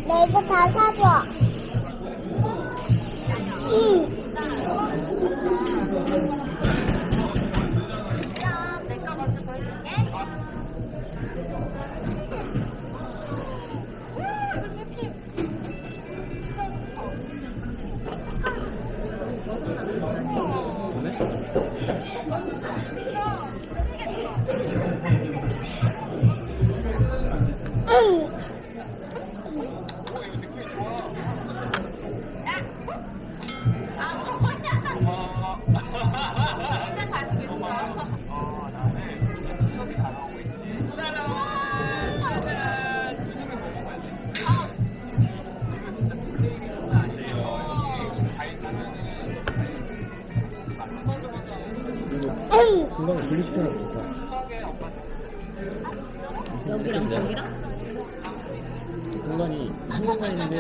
나 이거 다 사줘. 응. 내가 먼저 보여줄게. 이거 느낌 진짜 좋다. 그래? 진짜 미치겠다. 응. 아, 뭐냐? 일단 가지고 있어. 나는 이제 추석이 다가오고 있지. 짜잔. 추석에 뭐 먹어야 돼? 아, 이거 진짜 플레이가 장난 아니에요. 과일 사면은 과일 쓰지 말라. 맞아. 응. 금방 분리시켜놓으면 좋다. 추석에 엄마한테 여기랑 저기랑? 공간이 한 공간인데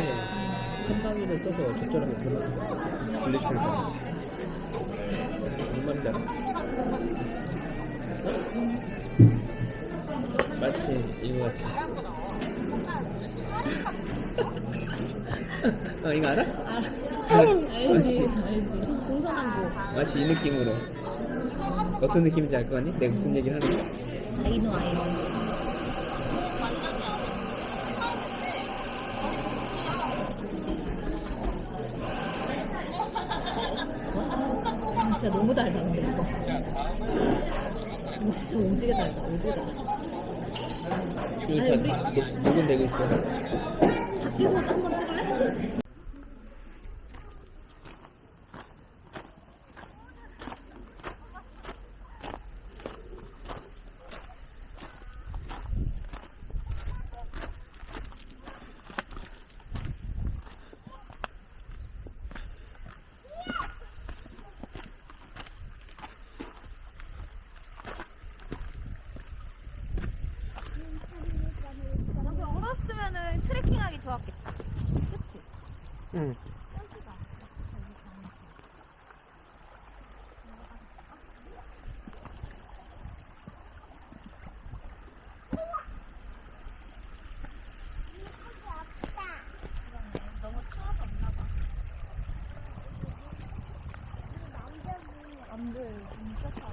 한 방위를 써서 적절하게 분리시켜놓으면 뭔 말인지 알아? 마치 이거 같이 이거 알아? 알지. 동서남북. 마치 이 느낌으로 어떤 느낌인지 알 거 같니? 내가 무슨 얘기를 하는 거야? 아이노 아이노. 진짜 너무 달다 근데 이거. 이거 진짜 오지게 달다. 오지게 달다. 이거 아니, 다 녹음되고 있어. 밖에서 한번 찍을래? 여기 얼었으면은 트레킹하기 좋았겠다. 그치? 응. 너무 추워서 없나 봐. 안 돼. 진짜 차워.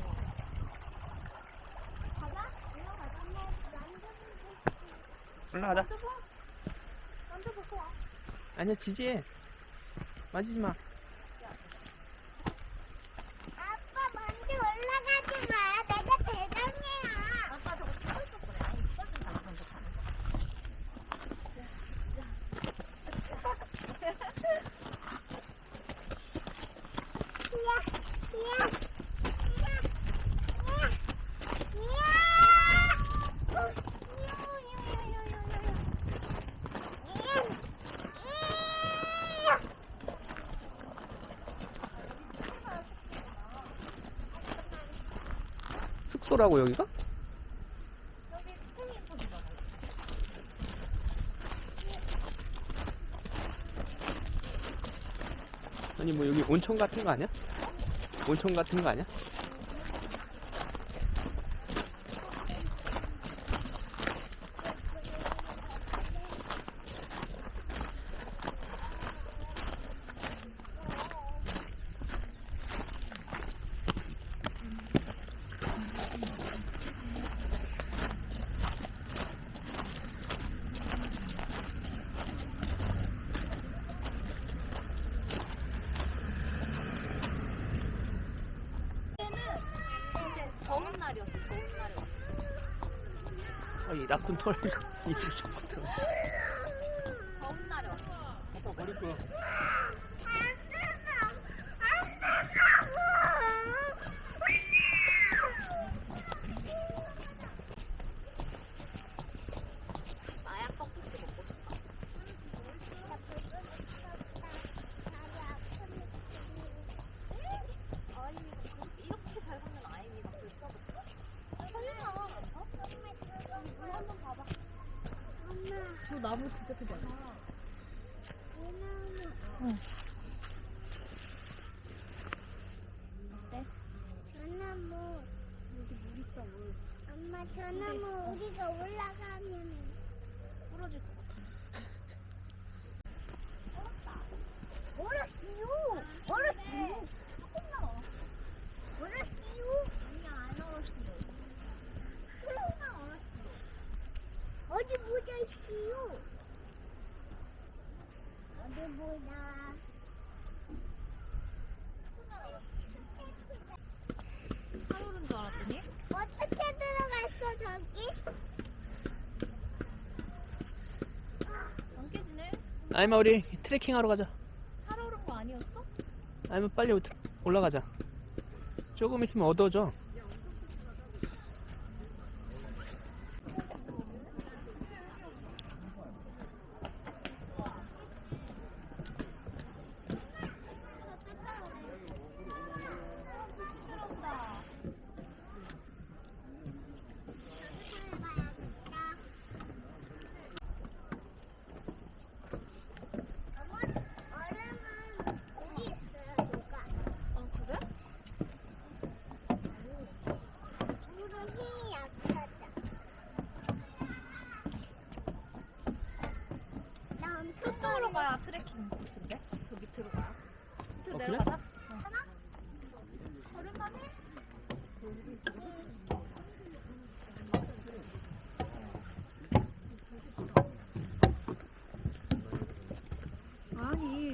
가자. 올라가자. 한번 만져보고. 올라가자. 만져보고 와. 아니야, 지지해. 만지지 마. 아빠 먼저 올라가지 마. 내가 대장이야. 아빠 저거 찍고 있었구나. 아니, 누가 좀 잘하면서 가는 거. 숙소라고 여기가? 여기 스테이션이잖아. 아니 뭐 여기 온천 같은 거 아니야? 온천 같은 거 아니야? 이제 더운 날이었어. 더운 날이었어. 이 라쿤 털 이불 잡고 들어. 더운 날이었어. 아빠 머리 끄. 마약 떡볶이 먹고 싶다. 이렇게 잘 먹는 아이미가 벌써 설마. 어? 물 한번 봐봐. 저 나무 진짜 크지 않아? 어때? 전나무. 여기 물 있어 물. 엄마 전나무 우리가 올라가면 부러질 것 같아. 보다. 하루는 줄 알았더니 어떻게 들어갔어 저기? 안 깨지네. 아이마 우리 트레킹 하러 가자. 하루 오른 거 아니었어? 아이마 빨리 올라가자. 조금 있으면 어두워져. 얼음은 고기 있어요 누가? 어 그래? 물은 힘이 약하죠. 나 엄청 저쪽으로 가야 트레킹 코스인데? 저 밑으로 가야. 밑으로 어, 그래? 내려가자. 하나? 오랜만에? 아니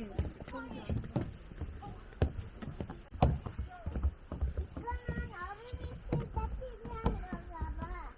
이거는 얼음이 있을 때 필요한 건가 봐.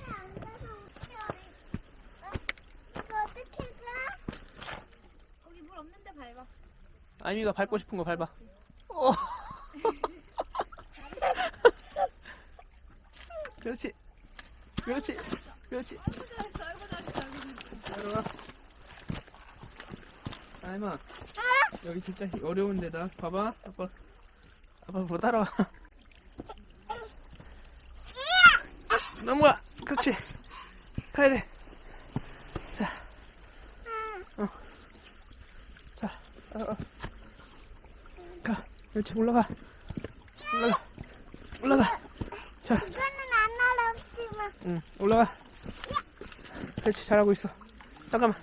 산이나 이거 어떻게 가? 거기 물 없는데 밟아. 아이미가 밟고 싶은 거 밟아. 오. 그렇지. 그렇지. 그렇지. 아이고 잘했어. 아이고 잘했어. 아이고 잘했어. 내려가. 아이마. 여기 진짜 어려운 데다. 봐봐. 아빠 뭐 따라와. 넘어가. 그렇지. 가야 돼. 자. 자. 가. 그렇지. 올라가. 올라가. 자. 이거는 안 어렵지만 응. 올라가. 그렇지. 잘하고 있어. 잠깐만.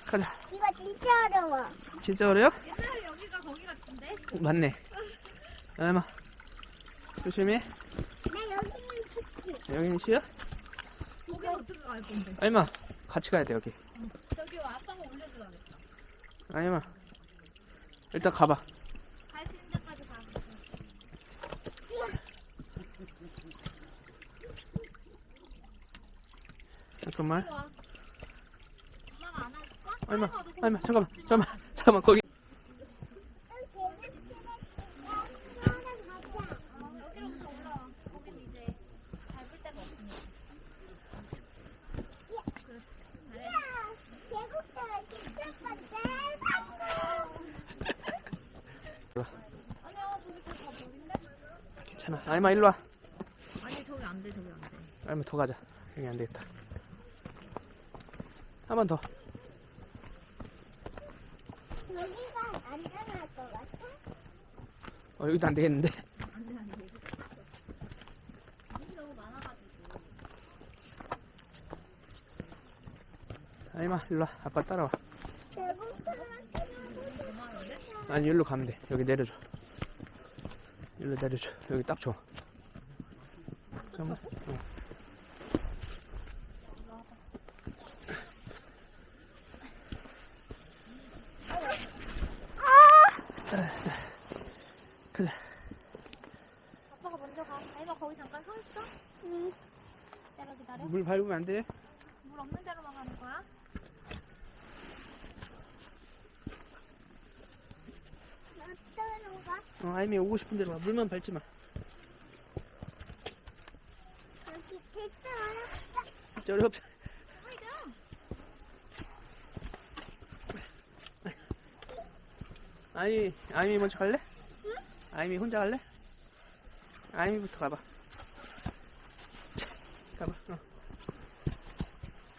가자. 이거 진짜 어려워. 진짜 어려요? 옛날에 여기가 거기 같은데? 맞네. 아이마. 조심해. 나 여기는 좋지. 여기는 쉬어? 거기는 어떻게 갈 건데? 아이마. 같이 가야 돼, 여기. 저기 아빠가 올려줘야겠다. 아이마. 일단 가봐. 갈 수 있는 데까지 가. 잠깐만. 좋아. 엄마가 안아줄까? 아이마. 너 거기 아이마. 잠깐만. 거기. 여기로부터 올라와. 거긴 이제 밟을 데가 없으니까. 아니야, 저기 다 버린데? 괜찮아. 아이마, 일로 와. 아니, 저기 안 돼, 저기 안 돼. 아이마, 더 가자. 여기 안 되겠다. 한 번 더. 여기가 안전할 것 같아? 여기도 안 되겠는데. 안 돼, 안 돼. 물이 너무 많아가지고. 아이마, 일로 와. 아빠 따라와. 얼마인데? 아니, 일로 가면 돼. 여기 내려줘. 일로 내려줘. 여기 딱 좋아. 잠깐만. 그래. 아빠가 먼저 가. 아이가 거기 잠깐 서 있어? 응. 기다려. 물 밟으면 안 돼. 물 없는 데로만 가는 거야? 어디로 가? 아이미 오고 싶은 대로 와. 물만 밟지 마. 여기 진짜 어렵다. 진짜 어렵지. 아이미 먼저 갈래? 응? 아이미 혼자 갈래? 아이미부터 가봐. 자, 가봐.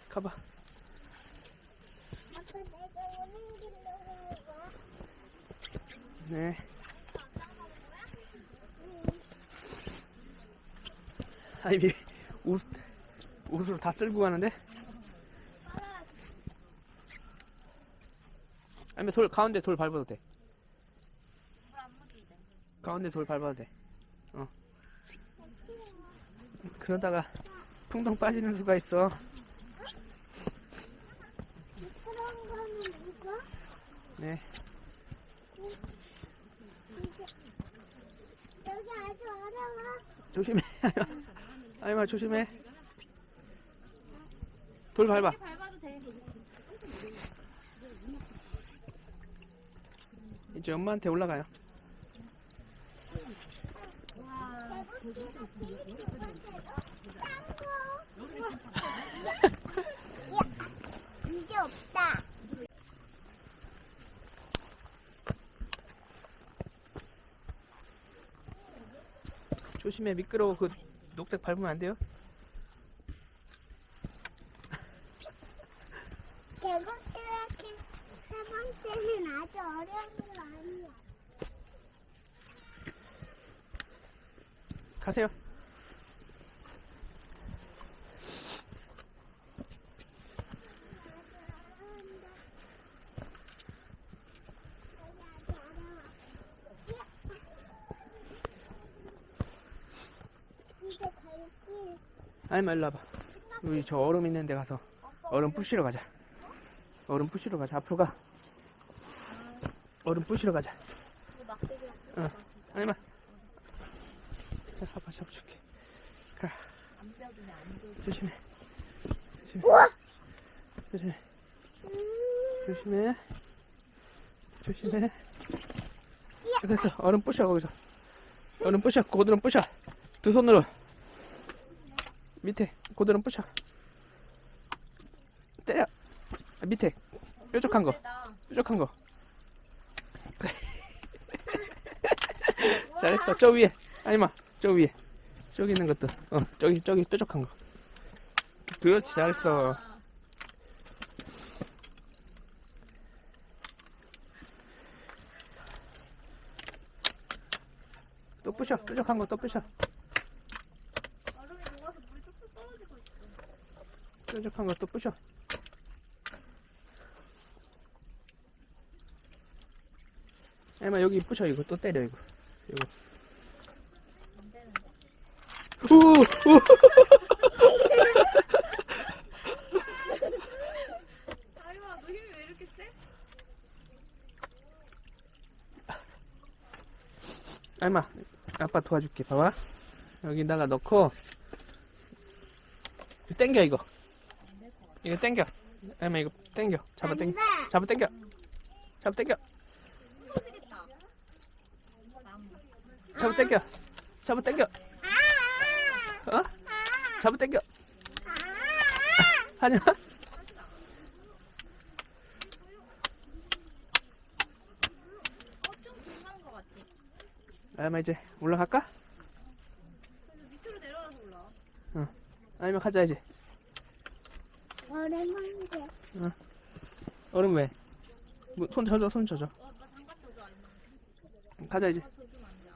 가봐. 아빠 내가 오는 길로 가는 거야? 네. 아이미 옷 옷으로 다 쓸고 가는데? 아니면 가운데 돌 밟아도 돼. 물안 묻히대. 가운데 돌 밟아도 돼. 그러다가 풍덩 빠지는 수가 있어. 그런 거는 누가? 네. 여기 아주 어려워. 조심해. 아이마 조심해. 돌 밟아. 밟아도 돼. 이제 엄마한테 올라가요. 이제 없다. 조심해. 미끄러워. 그 녹색 밟으면 안 돼요. 계곡 트레킹 세 번째는 아주 어려운 거 아니야. 가세요. 이제 갈게. 아이마 일로 와봐. 여기 저 얼음 있는 데 가서 얼음 부시러 가자. 얼음 부시러 가자. 앞으로 가. 얼음 부시러 가자. 응. 아이마. 자, 아빠 잡아줄게. 가. 조심해. 조심해. 조심해. 조심해. 조심해. 됐어. 얼음 부셔 거기서. 얼음 부셔. 고드름 부셔. 두 손으로. 밑에 고드름 부셔. 때려. 밑에 뾰족한 거. 뾰족한 거. 잘했어. 저 위에. 아니마. 저 위에. 저기 있는 것도. 저기 뾰족한 거. 그렇지. 잘했어. 또 부셔. 뾰족한 거 또 부셔. 얼음이 녹아서 물이 뚝뚝 떨어지고 있어. 뾰족한 거 또 부셔. 아니마 여기 부셔. 이거 또 때려. 이거. 안 되는데. 오! 아이마, 너 힘이 왜 이렇게 세? 아이마 아빠 도와줄게. 봐봐. 여기다가 넣고 땡겨 이거. 이거 땡겨. 아이마 이거 땡겨. 잡아 땡겨. 잡아 땡겨. 잡아 땡겨. 터지겠다. 잡아 땡겨. 잡아 땡겨. 어? 잡아 땡겨. 하지마. 좀 중간 거 같아. 아이마 이제 올라갈까? 밑으로 내려와서 올라. 아이마 가자 이제. 오랜만이지. 얼음 왜? 손 젖어. 손 젖어. 아빠 장갑 젖어 아니면 가자 이제. 젖으면 안 돼.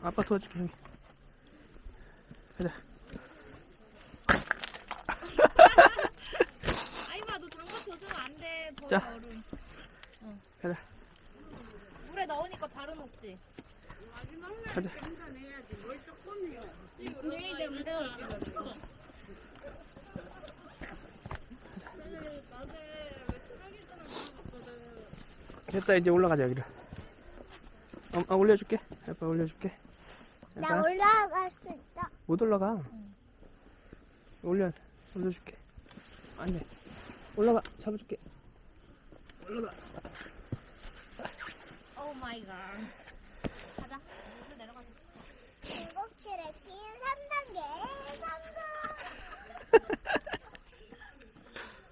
아빠 도와줄게 형이. 가자. 아이마, 너 장갑 젖으면 안 돼. 버려, 자. 얼음. 가자. 물에 넣으니까 바로 녹지. 가자. 됐다. 이제 올라가자 여기를. 올려줄게. 아빠 올려줄게. 나 아빠. 올라갈 수 있어. 못 올라가. 올려줄게. 안 돼. 올라가. 잡아줄게. 올라가. 오 마이 갓. 가자. 물로 내려가자. 계곡 트레킹 3단계 성공.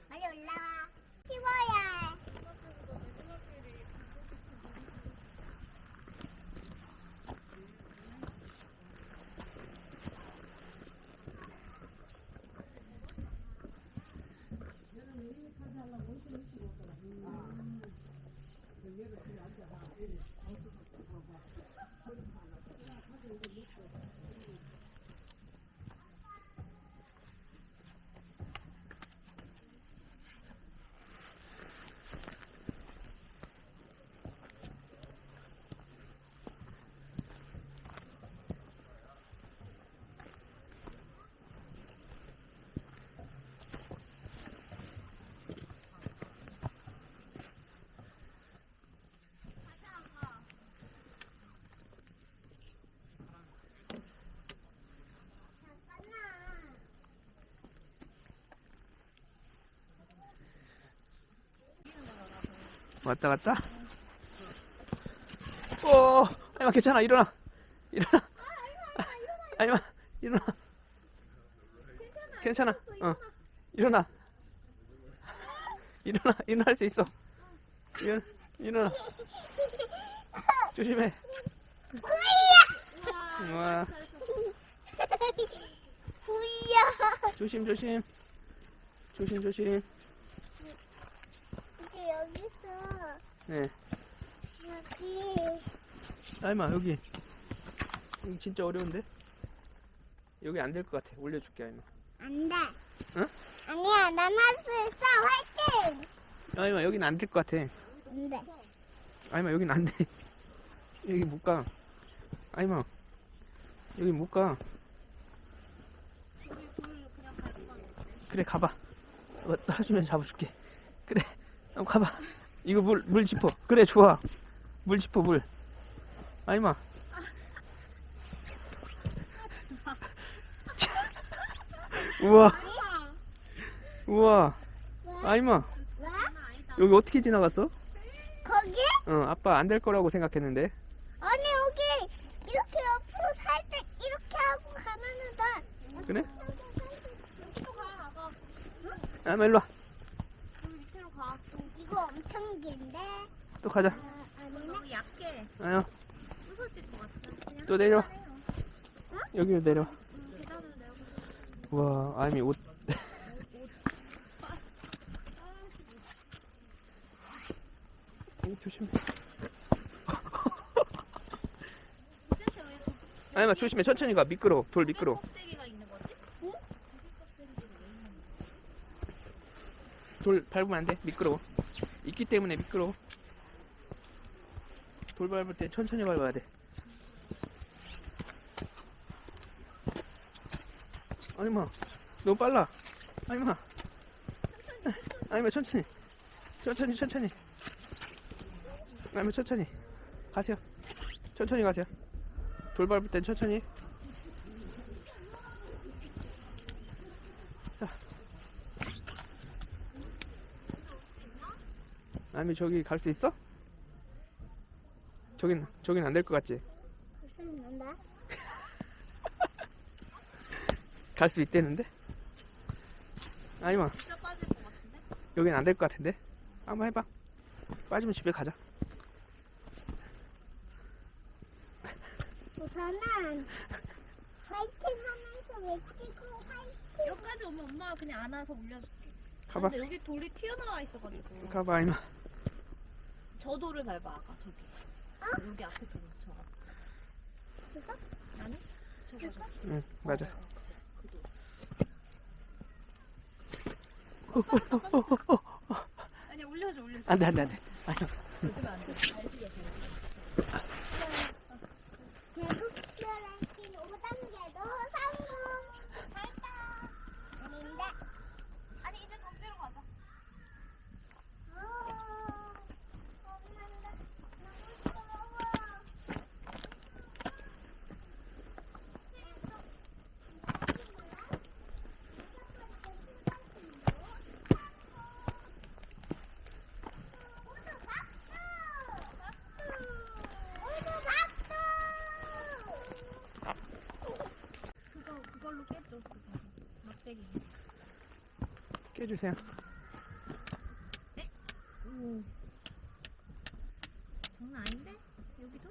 빨리 올라와. 쉬워야 해. 왔다 갔다. 오, 아이마 괜찮아. 일어나. 일어나. 아이마 일어나. 괜찮아. 어. 일어나. 일어날 수 있어. 일어나. 조심해. 우와. 구이야. 조심. 조심. 이제 여기 있어. 네. 여기. 아이마 여기 진짜 어려운데? 여기 안 될 것 같아. 올려줄게 아이마. 안 돼. 응? 아니야, 난 할 수 있어. 화이팅! 아이마 여긴 안 될 것 같아. 안 돼. 아이마 여긴 안 돼. 여기 못 가. 아이마 여기 못 가. 그래 가봐. 떨어지면 잡아줄게. 그래 한번 가봐. 이거 물 짚어. 그래 좋아. 물 짚어 물. 아이마. 우와. 우와. 아이마 왜? 여기 어떻게 지나갔어? 거기? 아빠 안 될 거라고 생각했는데. 아니, 여기 이렇게 옆으로 살짝 이렇게 하고 가면은 돼. 그래? 밑으로 가, 아가. 아이마 일로 와. 여기 밑으로 가. 이거 엄청 긴데. 또 가자. 아니네. 너무 약해. 아유 부서질 것 같아. 그냥 또 내려. 해요. 여기로 내려. 계단으로 내려. 우와 아이미 옷. 조심해. 도대체 왜 아이마 조심해. 천천히 가. 미끄러. 돌 미끄러. 껍데기가 있는 거지? 돌 밟으면 안 돼. 미끄러워. 있기 때문에 미끄러워. 돌 밟을 때 천천히 밟아야 돼. 아이마 너무 빨라. 아이마 천천히. 아이마 천천히 가세요. 천천히 가세요. 돌 밟을 땐 천천히. 자. 아이미 저기 갈 수 있어? 저긴 안 될 것 같지? 할수 있는데? 갈 수 있대는데? 아이마 진짜 빠질 것 같은데? 여긴 안 될 것 같은데? 한번 해봐. 빠지면 집에 가자. 우선은 화이팅 하면서 외치고 화이팅. 여기까지 오면 엄마가 그냥 안아서 올려줄게. 가봐. 근데 여기 돌이 튀어나와 있어가지고. 가봐 아이마. 저 돌을 밟아, 아까 저기. 여기 앞에 돌, 저거. 이거? 아니? 저거. 응 맞아. 아니, 올려줘. 안돼. 아이마. 요즘 안 돼. 대북 랭킹 5단계도 성공. 잘했다. 아닌데? 아니, 이제 정대로 가자. 엄마나 너무 더워. 그걸로 깨줘. 막대기. 깨주세요. 오. 장난 아닌데? 여기도?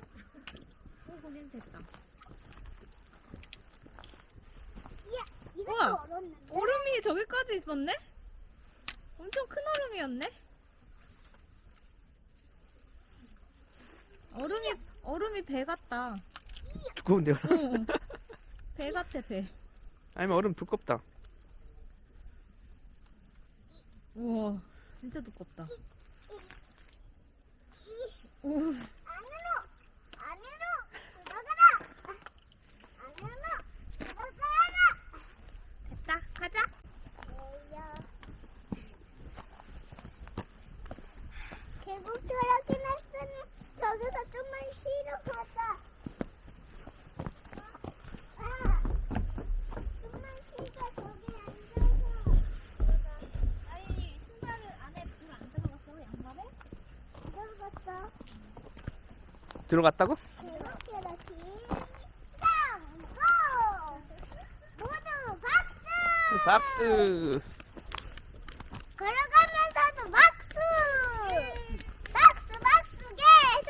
거긴 됐다. 이것도 우와. 얼었는데? 얼음이 저기까지 있었네? 엄청 큰 얼음이었네? 얼음이 배 같다. 두꺼운데요? 응. 배 같아, 배. 아이마 얼음 두껍다. 우와, 진짜 두껍다. 오, 안으로 들어가라. 안으로 들어가라. 됐다. 가자. 계곡 들어가긴 했으니 저기서 좀만 쉬러 가자. 좀만 쉬자. 저기 앉아서. 아니, 신발을 안에 불 안 들어갔어, 양말에? 들어갔다고? 그렇게 땅고 모두 박수. 박수. 걸어가면서도 박수. 박수 박수 계속.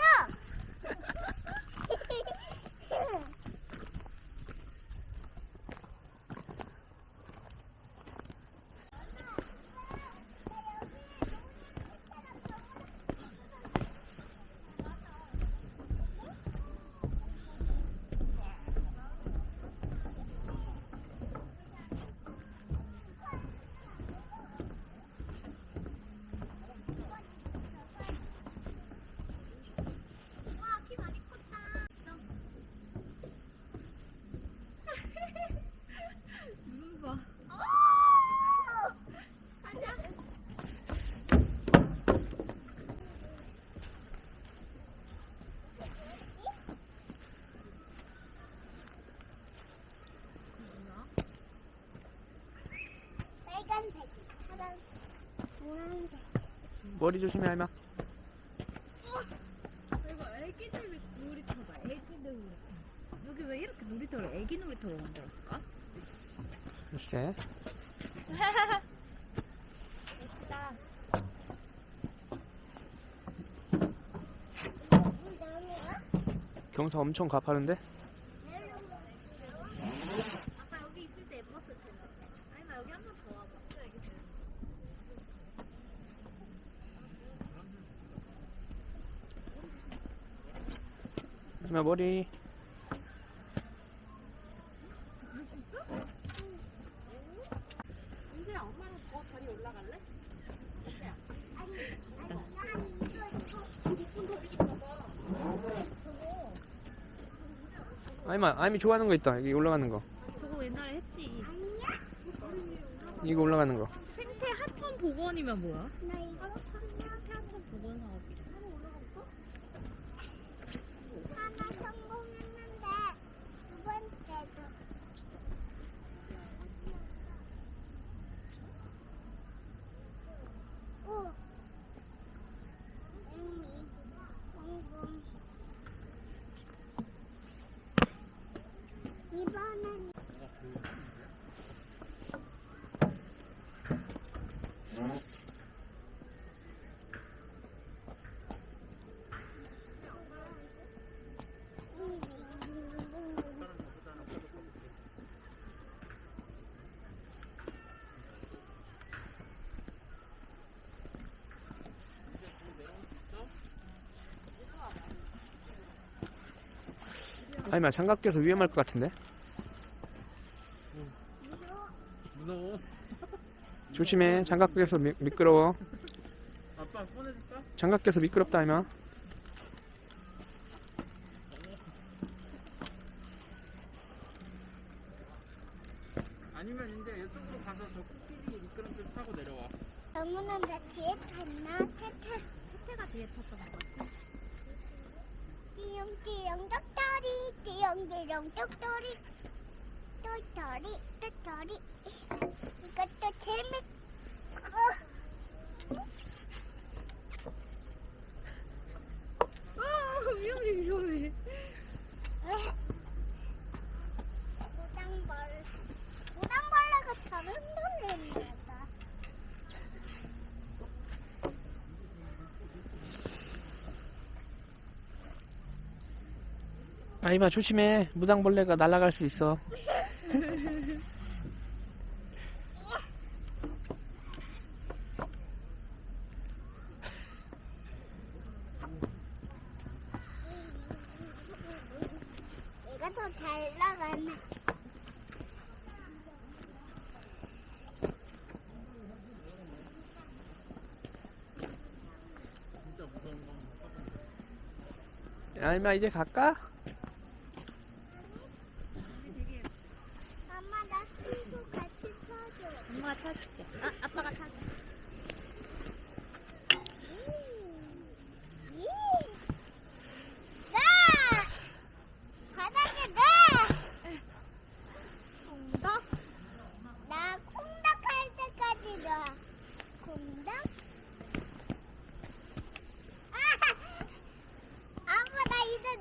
와, 키 많이 컸다. 눈 봐. 가자. 빨간색, 파란색, 노란색. 머리 조심해 할마. 이거 애기들 놀이터다. 애기들 놀이터. 여기 왜 이렇게 놀이터를 애기 놀이터로 만들었을까? 글쎄. 예쁘다. 경사 엄청 가파른데? 아까 여기 있을 때 예뻤을 텐데. 아니면 여기 한 번 더 와봐. 애기들. 할마 머리. 은재야, 엄마는 더 다리 올라갈래? 아이미 좋아하는 거 있다. 여기 올라가는 거. 저거 옛날에 했지. 이거 올라가는 거. 생태 하천 복원이면 뭐야? 나 이거 생태 하천 복원 사업이래. 하나 성공했는데 두 번째도 오 앵미 공공 이번엔 아이마 장갑 껴서 위험할 것 같은데? 무서워. 조심해. 장갑 껴서 미끄러워. 아빠 꺼내줄까? 장갑 껴서 미끄럽다 아이마. 아니면 이제 이쪽으로 가서 저 코끼리 미끄럼틀 타고 내려와. 영훈은 나 뒤에 탔나? 태태가 뒤에 탔던 거 같아. 띠용띠용 똑돌이 띠용띠용 똑돌이 똘똘이 똘똘이 이것도 재밌고 위험해. 무당벌레가 잘 흔들렸네. 아이마 조심해. 무당벌레가 날아갈 수 있어. 얘가 더 잘 나가네. 진짜 무서운 거 타고. 아이마 이제 갈까? 엄마 나 순수 같이 타줘. 엄마가 타줄게. 아빠가 타줄게. 나 바닥에 나 콩닥 나 콩닥 할 때까지 놔. 콩닥 아빠 나 이제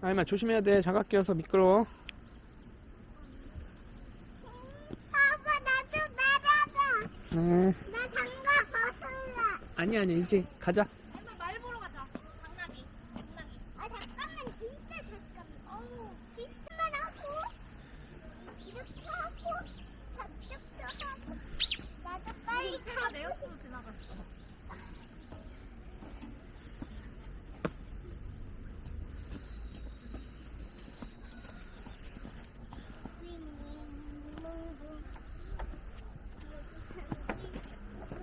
아이마 조심해야 돼. 장갑 끼어서 미끄러워. 아빠 나 좀 내려줘. 응. 나 장갑 벗을래. 아니야 이제 가자. 엄마 말 보러 가자. 당나귀. 아 잠깐만 진짜 잠깐만. 어우 진짜만 하고 이렇게 하고 저쪽도 하고 나도 빨리 새가 내 옆으로 지나갔어.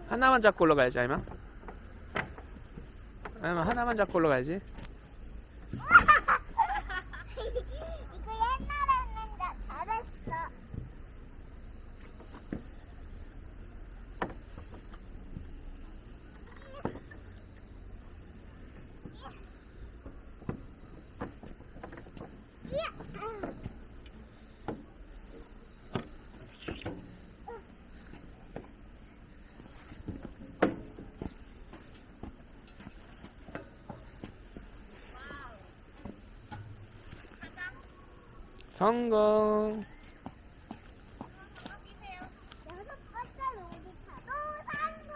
하나만 잡고 올라가야지 아이마. 아이마 하나만 잡고 올라가야지. 이거 옛날에는 나 잘했어. 성공. 여섯 번째 놀이터 또 성공.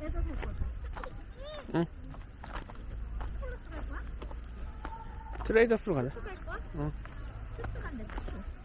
에서 살 거지. 응. 폴로스 갈 거야? 트레이더스로 가자. 갈 거야? 응. 슈트 간대. 슈트.